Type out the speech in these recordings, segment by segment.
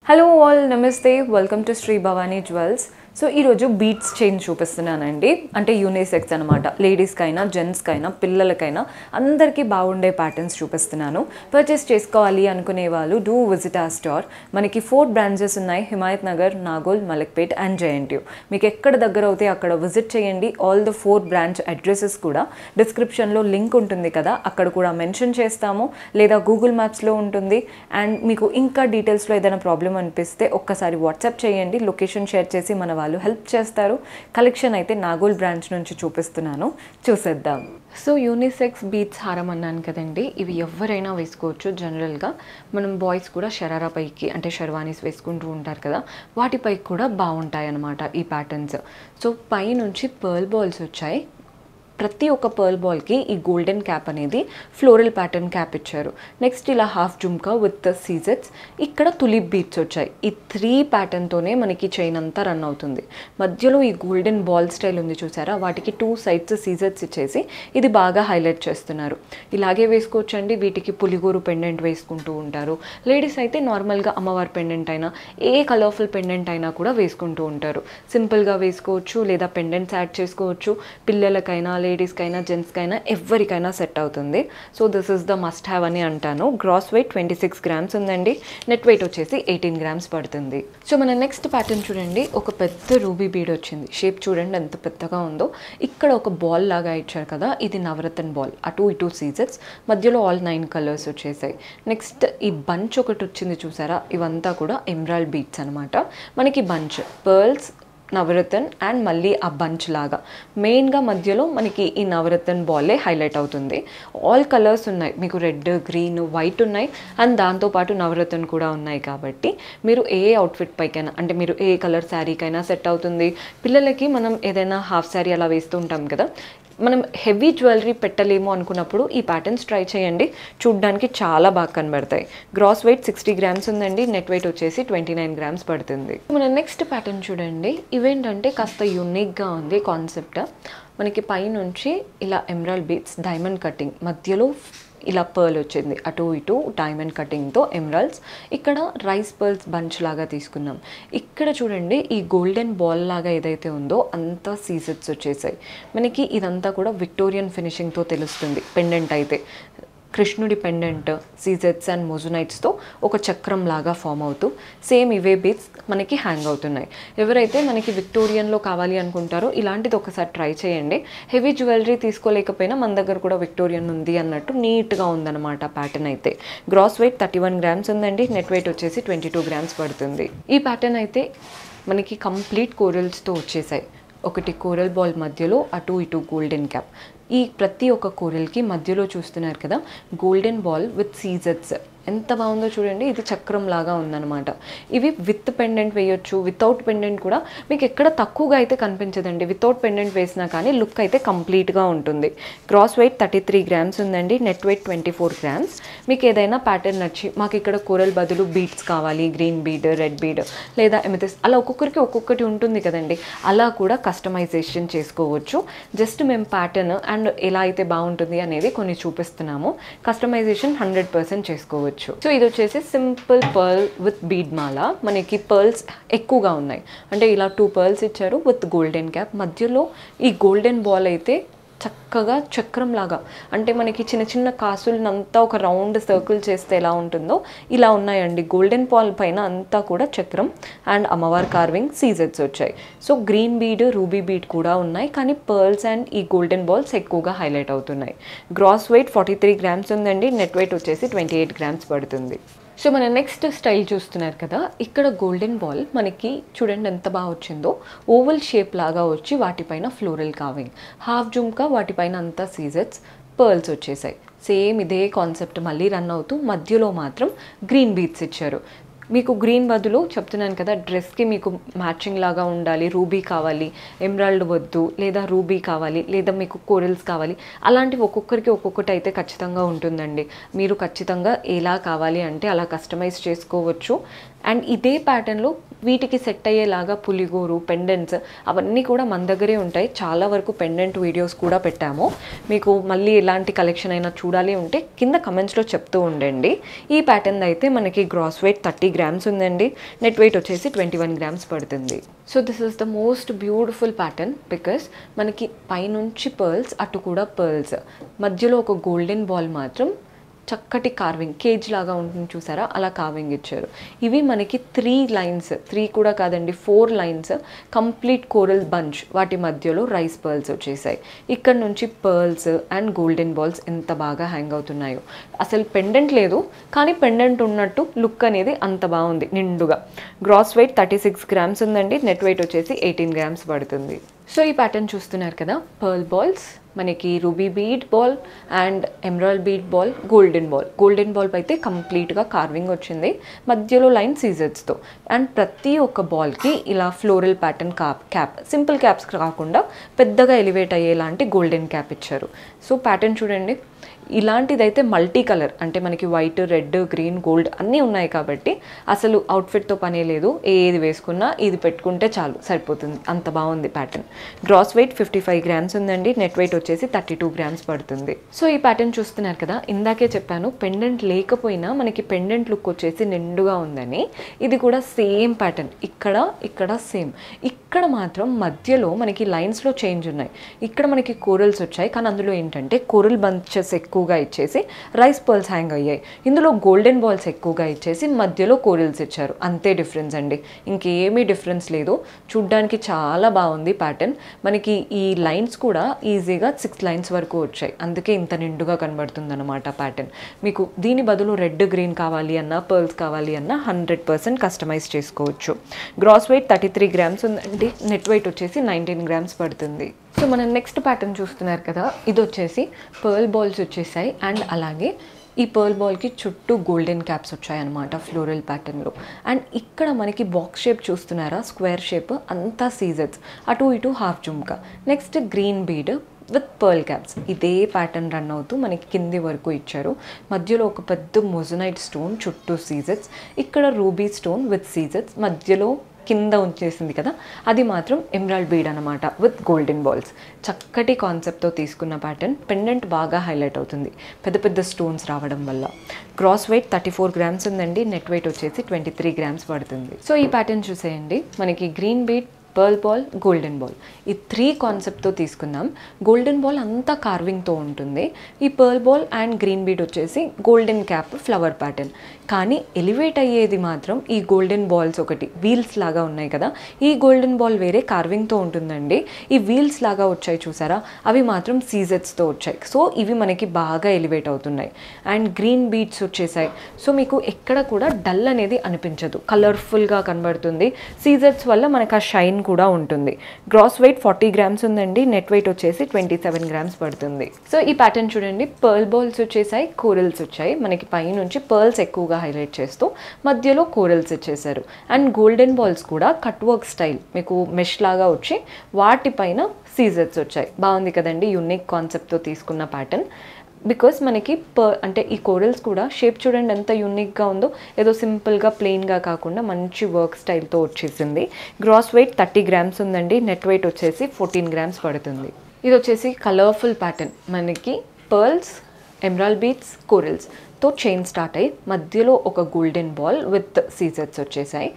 Hello all నమస్తే welcome to Shri Bhavani jewels. So ఈరోజు beads chain చూపిస్తున్నానండి. అంటే యూనిసెక్స్ అనమాట. లేడీస్కైనా జెంట్స్కైనా పిల్లలకైనా అందరికీ బాగుండే ప్యాటర్న్స్ చూపిస్తున్నాను. పర్చేస్ చేసుకోవాలి అనుకునే వాళ్ళు డూ విజిట్ ఆ స్టోర్. మనకి 4 బ్రాంచెస్ ఉన్నాయి: హిమాయత్ నగర్, నాగోల్, మలక్పేట్ అండ్ జేఎన్టీయూ. మీకు ఎక్కడ దగ్గర అవుతే అక్కడ విజిట్ చేయండి. ఆల్ ద 4 బ్రాంచ్ అడ్రసెస్ కూడా డిస్క్రిప్షన్లో లింక్ ఉంటుంది కదా, అక్కడ కూడా మెన్షన్ చేస్తాము, లేదా గూగుల్ మ్యాప్స్లో ఉంటుంది. అండ్ మీకు ఇంకా డీటెయిల్స్లో ఏదైనా ప్రాబ్లం అనిపిస్తే ఒక్కసారి వాట్సాప్ చేయండి, లొకేషన్ షేర్ చేసి మన వాళ్ళు హెల్ప్ చేస్తారు. కలెక్షన్ అయితే నాగోల్ బ్రాంచ్ నుంచి చూపిస్తున్నాను, చూసేద్దాం. సో యూనిసెక్స్ బీట్స్ హారం అన్నాను కదండి, ఇవి ఎవరైనా వేసుకోవచ్చు. జనరల్గా మనం బాయ్స్ కూడా షరారా పైకి అంటే షర్వానీస్ వేసుకుంటూ ఉంటారు కదా, వాటిపైకి కూడా బాగుంటాయి అన్నమాట ఈ ప్యాటర్న్స్. సో పైనుంచి పర్ల్ బాల్స్ వచ్చాయి. ప్రతి ఒక్క పర్ల్ బాల్కి ఈ గోల్డెన్ క్యాప్ అనేది ఫ్లోరల్ ప్యాటర్న్ క్యాప్ ఇచ్చారు. నెక్స్ట్ ఇలా హాఫ్ జుమ్కా విత్ సీజెట్స్, ఇక్కడ తులిప్ బీట్స్ వచ్చాయి. ఈ 3 ప్యాటర్న్తోనే మనకి చైన్ అంతా రన్ అవుతుంది. మధ్యలో ఈ గోల్డెన్ బాల్ స్టైల్ ఉంది చూసారా, వాటికి 2 సైడ్స్ సీజెట్స్ ఇచ్చేసి ఇది బాగా హైలైట్ చేస్తున్నారు. ఇలాగే వేసుకోవచ్చండి. వీటికి పులిగోరు పెండెంట్ వేసుకుంటూ ఉంటారు. లేడీస్ అయితే నార్మల్గా అమ్మవారి పెండెంట్ అయినా ఏ కలర్ఫుల్ పెండెంట్ అయినా కూడా వేసుకుంటూ ఉంటారు. సింపుల్గా వేసుకోవచ్చు, లేదా పెండెంట్స్ యాడ్ చేసుకోవచ్చు. పిల్లలకైనా లేడీస్కైనా జెంట్స్కైనా ఎవరికైనా సెట్ అవుతుంది. So this is the must have అని అంటాను. గ్రాస్ వెయిట్ 26 గ్రామ్స్ ఉందండి. నెట్ వెయిట్ వచ్చేసి 18 గ్రామ్స్ పడుతుంది. సో మన నెక్స్ట్ ప్యాటర్న్ చూడండి, ఒక పెద్ద రూబీ బీడ్ వచ్చింది. షేప్ చూడండి ఎంత పెద్దగా ఉందో. ఇక్కడ ఒక బాల్ లాగా ఇచ్చారు కదా, ఇది నవరత్న బాల్. అటు ఇటు సీజెట్స్, మధ్యలో ఆల్ 9 కలర్స్ వచ్చేసాయి. నెక్స్ట్ ఈ బంచ్ ఒకటి వచ్చింది చూసారా, ఇవంతా కూడా ఎమరాల్డ్ బీట్స్ అనమాట. మనకి బంచ్ పర్ల్స్, నవరత్న అండ్ మళ్ళీ ఆ బంచ్ లాగా మెయిన్గా మధ్యలో మనకి ఈ నవరత్న బాలే హైలైట్ అవుతుంది. ఆల్ కలర్స్ ఉన్నాయి మీకు, రెడ్, గ్రీన్, వైట్ ఉన్నాయి. అండ్ దాంతోపాటు నవరత్న కూడా ఉన్నాయి. కాబట్టి మీరు ఏ అవుట్ఫిట్ పైకైనా, అంటే మీరు ఏ కలర్ శారీకైనా సెట్ అవుతుంది. పిల్లలకి మనం ఏదైనా హాఫ్ శారీ అలా వేస్తూ ఉంటాం కదా, మనం హెవీ జ్యువెలరీ పెట్టలేము అనుకున్నప్పుడు ఈ ప్యాటర్న్స్ ట్రై చేయండి. చూడ్డానికి చాలా బాగా కనబడతాయి. గ్రాస్ వెయిట్ 60 గ్రామ్స్ ఉందండి. నెట్ వెయిట్ వచ్చేసి 29 గ్రామ్స్ పడుతుంది. మన నెక్స్ట్ ప్యాటర్న్ చూడండి, ఇవేంటంటే కాస్త యూనిక్గా ఉంది కాన్సెప్ట్. మనకి పైనుంచి ఇలా ఎమరాల్డ్ బీట్స్, డైమండ్ కటింగ్, మధ్యలో ఇలా పర్ల్ వచ్చింది. అటు ఇటు డైమండ్ కటింగ్తో ఎమరాల్డ్స్. ఇక్కడ రైస్ పర్ల్స్ బంచ్ లాగా తీసుకున్నాం. ఇక్కడ చూడండి ఈ గోల్డెన్ బాల్ లాగా ఏదైతే ఉందో అంతా సీజెట్స్ వచ్చేసాయి. మనకి ఇదంతా కూడా విక్టోరియన్ ఫినిషింగ్తో తెలుస్తుంది. పెండెంట్ అయితే కృష్ణుడి పెండెంట్, సీజెట్స్ అండ్ మొజునైట్స్తో ఒక చక్రం లాగా ఫామ్ అవుతూ సేమ్ ఇవే బీట్స్ మనకి హ్యాంగ్ అవుతున్నాయి. ఎవరైతే మనకి విక్టోరియన్లో కావాలి అనుకుంటారో ఇలాంటిది ఒకసారి ట్రై చేయండి. హెవీ జ్యువెలరీ తీసుకోలేకపోయినా మన దగ్గర కూడా విక్టోరియన్ ఉంది అన్నట్టు నీట్గా ఉందన్నమాట ప్యాటర్న్ అయితే. గ్రాస్ వెయిట్ 31 గ్రామ్స్ ఉందండి. నెట్ వెయిట్ వచ్చేసి 22 గ్రామ్స్ పడుతుంది. ఈ ప్యాటర్న్ అయితే మనకి కంప్లీట్ కోరల్స్తో వచ్చేసాయి. ఒకటి కోరల్ బాల్ మధ్యలో అటు ఇటు గోల్డెన్ క్యాప్. ఈ ప్రతి ఒక్క కోరల్కి మధ్యలో చూస్తున్నారు కదా గోల్డెన్ బాల్ విత్ సీజెట్స్. ఎంత బాగుందో చూడండి. ఇది చక్రం లాగా ఉందన్నమాట. ఇవి విత్ పెండెంట్ వేయొచ్చు, వితౌట్ పెండెంట్ కూడా మీకు ఎక్కడ తక్కువగా అయితే కనిపించదండి. వితౌట్ పెండెంట్ వేసినా కానీ లుక్ అయితే కంప్లీట్గా ఉంటుంది. గ్రాస్ వెయిట్ 33 గ్రామ్స్ ఉందండి. Net wait 24 grams. మీకు ఏదైనా ప్యాటర్న్ నచ్చి మాకు ఇక్కడ కోరల్ బదులు బీడ్స్ కావాలి, గ్రీన్ బీడ్, రెడ్ బీడ్, లేదా ఎమెథిస్ట్, అలా ఒక్కొక్కరికి ఒక్కొక్కటి ఉంటుంది కదండి, అలా కూడా కస్టమైజేషన్ చేసుకోవచ్చు. జస్ట్ మేము ప్యాటర్న్ అండ్ ఎలా అయితే బాగుంటుంది అనేది కొన్ని చూపిస్తున్నాము. కస్టమైజేషన్ 100% చేసుకోవచ్చు. సో ఇది వచ్చేసి సింపుల్ పర్ల్ విత్ బీడ్ మాల. మనకి పర్ల్స్ ఎక్కువగా ఉన్నాయి, అంటే ఇలా 2 పర్ల్స్ ఇచ్చారు విత్ గోల్డెన్ క్యాప్. మధ్యలో ఈ గోల్డెన్ బాల్ అయితే చక్కగా చక్రం లాగా, అంటే మనకి చిన్న చిన్న కాసులనంతా ఒక రౌండ్ సర్కిల్ చేస్తే ఎలా ఉంటుందో ఇలా ఉన్నాయండి. గోల్డెన్ బాల్ పైన అంతా కూడా చక్రం అండ్ అమ్మవారి కార్వింగ్, సీజెట్స్ వచ్చాయి. So green bead, ruby bead కూడా ఉన్నాయి, కానీ పర్ల్స్ అండ్ ఈ గోల్డెన్ బాల్స్ ఎక్కువగా హైలైట్ అవుతున్నాయి. గ్రాస్ వెయిట్ 43 గ్రామ్స్ ఉందండి. నెట్ వెయిట్ వచ్చేసి 28 గ్రామ్స్ పడుతుంది. సో మన నెక్స్ట్ స్టైల్ చూస్తున్నారు కదా, ఇక్కడ గోల్డెన్ బాల్ మనకి చూడండి ఎంత బాగా వచ్చిందో. ఓవల్ షేప్ లాగా వచ్చి వాటిపైన ఫ్లోరల్ కార్వింగ్, హాఫ్ జుమ్కా, వాటిపైన అంతా సీజెట్స్, పర్ల్స్ వచ్చేసాయి. సేమ్ ఇదే కాన్సెప్ట్ మళ్ళీ రన్ అవుతూ మధ్యలో మాత్రం గ్రీన్ బీట్స్ ఇచ్చారు. మీకు గ్రీన్ బదులు చెప్తున్నాను కదా, డ్రెస్కి మీకు మ్యాచింగ్ లాగా ఉండాలి, రూబీ కావాలి, ఎమరాల్డ్ వద్దు, లేదా రూబీ కావాలి, లేదా మీకు కోరల్స్ కావాలి, అలాంటివి ఒక్కొక్కరికి ఒక్కొక్కటి అయితే ఖచ్చితంగా ఉంటుందండి. మీరు ఖచ్చితంగా ఎలా కావాలి అంటే అలా కస్టమైజ్ చేసుకోవచ్చు. అండ్ ఇదే ప్యాటర్న్లో వీటికి సెట్ అయ్యేలాగా పులిగోరు పెండెంట్స్ అవన్నీ కూడా మన దగ్గరే ఉంటాయి. చాలా వరకు పెండెంట్ వీడియోస్ కూడా పెట్టాము. మీకు మళ్ళీ ఎలాంటి కలెక్షన్ అయినా చూడాలి ఉంటే కింద కమెంట్స్లో చెప్తూ ఉండండి. ఈ ప్యాటర్న్ అయితే మనకి గ్రాస్ వెయిట్ 30 గ్రామ్స్ ఉందండి. నెట్ వెయిట్ వచ్చేసి 21 గ్రామ్స్ పడుతుంది. So this is the most beautiful pattern because మనకి పైనుంచి పర్ల్స్, అటు కూడా పర్ల్స్, మధ్యలో ఒక గోల్డెన్ బాల్ మాత్రం చక్కటి కార్వింగ్ కేజ్ లాగా ఉంటుంది చూసారా, అలా కార్వింగ్ ఇచ్చారు. ఇవి మనకి 3 లైన్స్, 3 కూడా కాదండి 4 లైన్స్ కంప్లీట్ కోరల్ బంచ్, వాటి మధ్యలో రైస్ పర్ల్స్ వచ్చేసాయి. ఇక్కడ నుంచి పర్ల్స్ అండ్ గోల్డెన్ బాల్స్ ఎంత బాగా హ్యాంగ్ అవుతున్నాయో. అసలు పెండెంట్ లేదు కానీ పెండెంట్ ఉన్నట్టు లుక్ అనేది అంత బాగుంది నిండుగా. గ్రాస్ వెయిట్ 36 గ్రామ్స్ ఉందండి. నెట్ వెయిట్ వచ్చేసి 18 గ్రామ్స్ పడుతుంది. సో ఈ ప్యాటర్న్ చూస్తున్నారు కదా, పర్ల్ బాల్స్, మనకి ruby bead ball and emerald bead ball, golden ball. Golden ball అయితే కంప్లీట్గా కార్వింగ్ వచ్చింది, మధ్యలో లైన్ సీజర్స్తో. అండ్ ప్రతి ఒక్క బాల్కి ఇలా floral pattern cap, simple carbs కాకుండా పెద్దగా ఎలివేట్ అయ్యేలాంటి గోల్డెన్ క్యాప్ ఇచ్చారు. సో ప్యాటర్న్ చూడండి, ఇలాంటిదైతే మల్టీ కలర్, అంటే మనకి వైట్, రెడ్, గ్రీన్, గోల్డ్ అన్నీ ఉన్నాయి కాబట్టి అసలు అవుట్ఫిట్తో పనే లేదు. ఏది వేసుకున్నా ఇది పెట్టుకుంటే చాలు, సరిపోతుంది, అంత బాగుంది ప్యాటర్న్. గ్రాస్ వెయిట్ 55 గ్రామ్స్ ఉందండి. నెట్ వెయిట్ వచ్చేసి 32 గ్రామ్స్ పడుతుంది. సో ఈ ప్యాటర్న్ చూస్తున్నారు కదా, ఇందాకే చెప్పాను పెండెంట్ లేకపోయినా మనకి పెండెంట్ లుక్ వచ్చేసి నిండుగా ఉందని. ఇది కూడా సేమ్ ప్యాటర్న్, ఇక్కడ సేమ్. ఇక్కడ మాత్రం మధ్యలో మనకి లైన్స్లో చేంజ్ ఉన్నాయి. ఇక్కడ మనకి కోరల్స్ వచ్చాయి కానీ అందులో ఏంటంటే కోరల్ బంచెస్ ఎక్కువగా ఇచ్చేసి రైస్ పర్ల్స్ హ్యాంగ్ అయ్యాయి. ఇందులో గోల్డెన్ బాల్స్ ఎక్కువగా ఇచ్చేసి మధ్యలో కోరల్స్ ఇచ్చారు. అంతే డిఫరెన్స్ అండి, ఇంకేమీ డిఫరెన్స్ లేదు. చూడ్డానికి చాలా బాగుంది ప్యాటర్న్. మనకి ఈ లైన్స్ కూడా ఈజీగా 6 లైన్స్ వరకు వచ్చాయి, అందుకే ఇంత నిండుగా కనబడుతుంది అనమాట ప్యాటర్న్. మీకు దీని బదులు రెడ్, గ్రీన్ కావాలి అన్నా, పర్ల్స్ కావాలి అన్నా 100% కస్టమైజ్ చేసుకోవచ్చు. గ్రాస్ వెయిట్ 33 గ్రామ్స్ ఉందండి. నెట్ వెయిట్ వచ్చేసి 19 గ్రామ్స్ పడుతుంది. సో మనం నెక్స్ట్ ప్యాటర్న్ చూస్తున్నారు కదా, ఇది వచ్చేసి పర్ల్ బాల్స్ వచ్చేసాయి అండ్ అలాగే ఈ పర్ల్ బాల్కి చుట్టూ గోల్డెన్ క్యాప్స్ వచ్చాయన్నమాట ఫ్లోరల్ ప్యాటర్న్లో. అండ్ ఇక్కడ మనకి బాక్స్ షేప్ చూస్తున్నారా, స్క్వేర్ షేప్, అంతా సీజర్స్, అటు ఇటు half jhumka. Next green bead with pearl caps. ఇదే ప్యాటర్న్ రన్ అవుతూ మనకి కింది వరకు ఇచ్చారు. మధ్యలో ఒక పెద్ద మొజనైట్ స్టోన్, చుట్టూ సీజర్స్. ఇక్కడ రూబీ స్టోన్ విత్ సీజర్స్, మధ్యలో కింద ఉంచేసింది కదా అది మాత్రం ఎమరాల్డ్ బీడ్ అనమాట విత్ గోల్డెన్ బాల్స్. చక్కటి కాన్సెప్ట్తో తీసుకున్న ప్యాటర్న్. పెండెంట్ బాగా హైలైట్ అవుతుంది పెద్ద పెద్ద స్టోన్స్ రావడం వల్ల. గ్రాస్ వెయిట్ 34 గ్రామ్స్ ఉందండి. నెట్ వెయిట్ వచ్చేసి 23 గ్రామ్స్ పడుతుంది. సో ఈ ప్యాటర్న్ చూసేయండి, మనకి green bead, pearl ball, golden ball, ఈ 3 కాన్సెప్ట్తో తీసుకుందాం. గోల్డెన్ బాల్ అంతా కార్వింగ్తో ఉంటుంది. ఈ pearl ball and green bead వచ్చేసి గోల్డెన్ క్యాప్, ఫ్లవర్ ప్యాటర్న్. కానీ ఎలివేట్ అయ్యేది మాత్రం ఈ గోల్డెన్ బాల్స్, ఒకటి వీల్స్ లాగా ఉన్నాయి కదా, ఈ గోల్డెన్ బాల్ వేరే కార్వింగ్తో ఉంటుందండి. ఈ వీల్స్ లాగా వచ్చాయి చూసారా, అవి మాత్రం సీజర్స్తో వచ్చాయి. సో ఇవి మనకి బాగా ఎలివేట్ అవుతున్నాయి. అండ్ గ్రీన్ బీడ్స్ వచ్చేసాయి. సో మీకు ఎక్కడ కూడా డల్ అనేది అనిపించదు, కలర్ఫుల్గా కనబడుతుంది. సీజర్స్ వల్ల మనకు ఆ షైన్ కూడా ఉంటుంది. గ్రాస్ వెయిట్ 40 గ్రామ్స్ ఉందండి. నెట్ వెయిట్ వచ్చేసి 27 గ్రామ్స్ పడుతుంది. సో ఈ ప్యాటర్న్ చూడండి, పర్ల్ బాల్స్ వచ్చేసాయి, కోరల్స్ వచ్చాయి. మనకి పైనుంచి పర్ల్స్ ఎక్కువగా హైలైట్ చేస్తూ మధ్యలో కోరల్స్ ఇచ్చేసారు. అండ్ గోల్డెన్ బాల్స్ కూడా కట్ వర్క్ స్టైల్ మీకు మెష్ లాగా వచ్చి వాటిపైన సీజర్స్ వచ్చాయి. బాగుంది కదండి, యూనిక్ కాన్సెప్ట్తో తీసుకున్న ప్యాటర్న్. బికాస్ మనకి అంటే ఈ కోరల్స్ కూడా షేప్ చూడండి ఎంత యూనిక్గా ఉందో, ఏదో సింపుల్గా ప్లెయిన్గా కాకుండా మంచి వర్క్ స్టైల్తో వచ్చేసింది. గ్రాస్ వెయిట్ 30 గ్రామ్స్ ఉందండి. నెట్ వెయిట్ వచ్చేసి 14 గ్రామ్స్ పడుతుంది. ఇది వచ్చేసి కలర్ఫుల్ ప్యాటర్న్, మనకి పర్ల్స్, ఎమరాల్డ్ బీడ్స్, కోరల్స్తో చైన్ స్టార్ట్ అయ్యి మధ్యలో ఒక గోల్డెన్ బాల్ విత్ సీజర్స్ వచ్చేసాయి.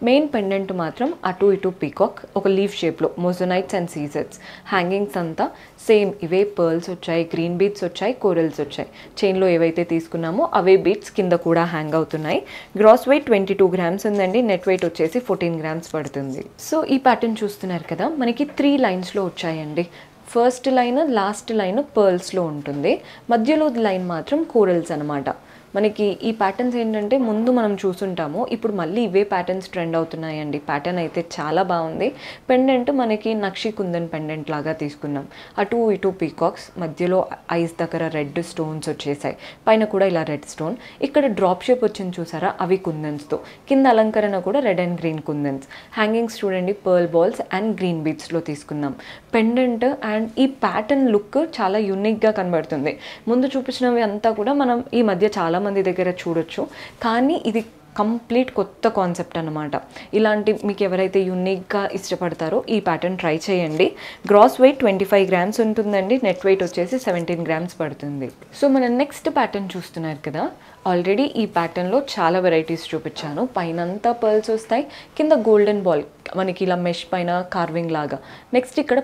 మెయిన్ పెండెంట్ మాత్రం అటు ఇటు పీకాక్, ఒక లీఫ్ షేప్లో మొజనైట్స్ అండ్ సీజర్స్. హ్యాంగింగ్స్ అంతా సేమ్ ఇవే పర్ల్స్ వచ్చాయి, గ్రీన్ బీడ్స్ వచ్చాయి, కోరల్స్ వచ్చాయి. చైన్లో ఏవైతే తీసుకున్నామో అవే బీడ్స్ కింద కూడా హ్యాంగ్ అవుతున్నాయి. గ్రాస్ వెయిట్ 22 గ్రామ్స్ ఉందండి. నెట్ వెయిట్ వచ్చేసి 14 గ్రామ్స్ పడుతుంది. సో ఈ ప్యాటర్న్ చూస్తున్నారు కదా, మనకి 3 లైన్స్లో వచ్చాయండి. ఫస్ట్ లైన్, లాస్ట్ లైన్ పర్ల్స్లో ఉంటుంది, మధ్యలో లైన్ మాత్రం కోరల్స్ అనమాట. మనకి ఈ ప్యాటర్న్స్ ఏంటంటే ముందు మనం చూసుంటాము, ఇప్పుడు మళ్ళీ ఇవే ప్యాటర్న్స్ ట్రెండ్ అవుతున్నాయండి. ప్యాటర్న్ అయితే చాలా బాగుంది. పెండెంట్ మనకి నక్షి కుందన్ పెండెంట్ లాగా తీసుకున్నాం. అటు ఇటు పీకాక్స్, మధ్యలో ఐస్ దగ్గర రెడ్ స్టోన్స్ వచ్చేసాయి, పైన కూడా ఇలా రెడ్ స్టోన్. ఇక్కడ డ్రాప్ షేప్ వచ్చింది చూసారా, అవి కుందన్స్తో. కింద అలంకరణ కూడా red and green kundans. Hangings చూడండి, పర్ల్ బాల్స్ అండ్ గ్రీన్ బీడ్స్లో తీసుకున్నాం. పెండెంట్ అండ్ ఈ ప్యాటర్న్ లుక్ చాలా యూనిక్గా కనబడుతుంది. ముందు చూపించినవి అంతా కూడా మనం ఈ మధ్య చాలా మంది దగ్గర చూడొచ్చు, కానీ ఇది కంప్లీట్ కొత్త కాన్సెప్ట్ అనమాట. ఇలాంటి మీకు ఎవరైతే యూనిక్గా ఇష్టపడతారో ఈ ప్యాటర్న్ ట్రై చేయండి. గ్రాస్ వెయిట్ 25 గ్రామ్స్ ఉంటుందండి, నెట్ వెయిట్ వచ్చేసి 17 గ్రామ్స్ పడుతుంది. సో మన నెక్స్ట్ ప్యాటర్న్ చూస్తున్నారు కదా, ఆల్రెడీ ఈ ప్యాటర్న్లో చాలా వెరైటీస్ చూపించాను. పైన అంతా పర్ల్స్ వస్తాయి, కింద గోల్డెన్ బాల్ మనకి ఇలా మెష్ పైన కార్వింగ్ లాగా. నెక్స్ట్ ఇక్కడ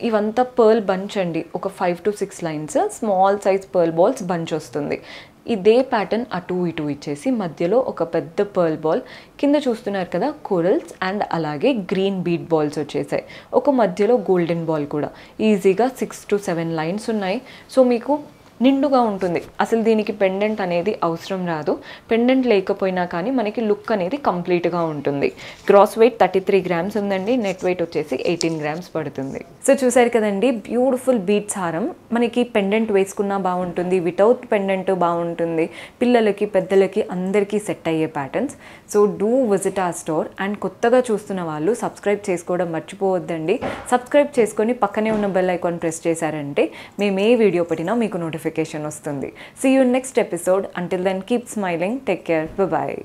ఇవంతా పర్ల్ బంచ్ అండి, ఒక 5 to 6 lines small size pearl balls bunch వస్తుంది. ఇదే ప్యాటర్న్ అటు ఇటు ఇచ్చేసి మధ్యలో ఒక పెద్ద పర్ల్ బాల్, కింద చూస్తున్నారు కదా కోరల్స్ అండ్ అలాగే గ్రీన్ బీడ్ బాల్స్ వచ్చేసాయి. ఒక మధ్యలో గోల్డెన్ బాల్ కూడా. ఈజీగా 6 to 7 లైన్స్ ఉన్నాయి. సో మీకు నిండుగా ఉంటుంది. అసలు దీనికి పెండెంట్ అనేది అవసరం రాదు. పెండెంట్ లేకపోయినా కానీ మనకి లుక్ అనేది కంప్లీట్గా ఉంటుంది. గ్రాస్ వెయిట్ 33 గ్రామ్స్ ఉందండి, నెట్ వెయిట్ వచ్చేసి 18 గ్రామ్స్ పడుతుంది. సో చూసారు కదండి, బ్యూటిఫుల్ బీడ్స్ హారం. మనకి పెండెంట్ వేసుకున్నా బాగుంటుంది, వితౌట్ పెండెంట్ బాగుంటుంది. పిల్లలకి పెద్దలకి అందరికీ సెట్ అయ్యే ప్యాటర్న్స్. సో డూ విజిట్ ఆ స్టోర్. అండ్ కొత్తగా చూస్తున్న వాళ్ళు సబ్స్క్రైబ్ చేసుకోవడం మర్చిపోవద్దండి. సబ్స్క్రైబ్ చేసుకొని పక్కనే ఉన్న బెల్ ఐకాన్ ప్రెస్ చేశారంటే మేము ఏ వీడియో పెట్టినా మీకు నోటిఫికేషన్ వస్తుంది. See you in next episode. Until then, keep smiling. Take care. Bye-bye.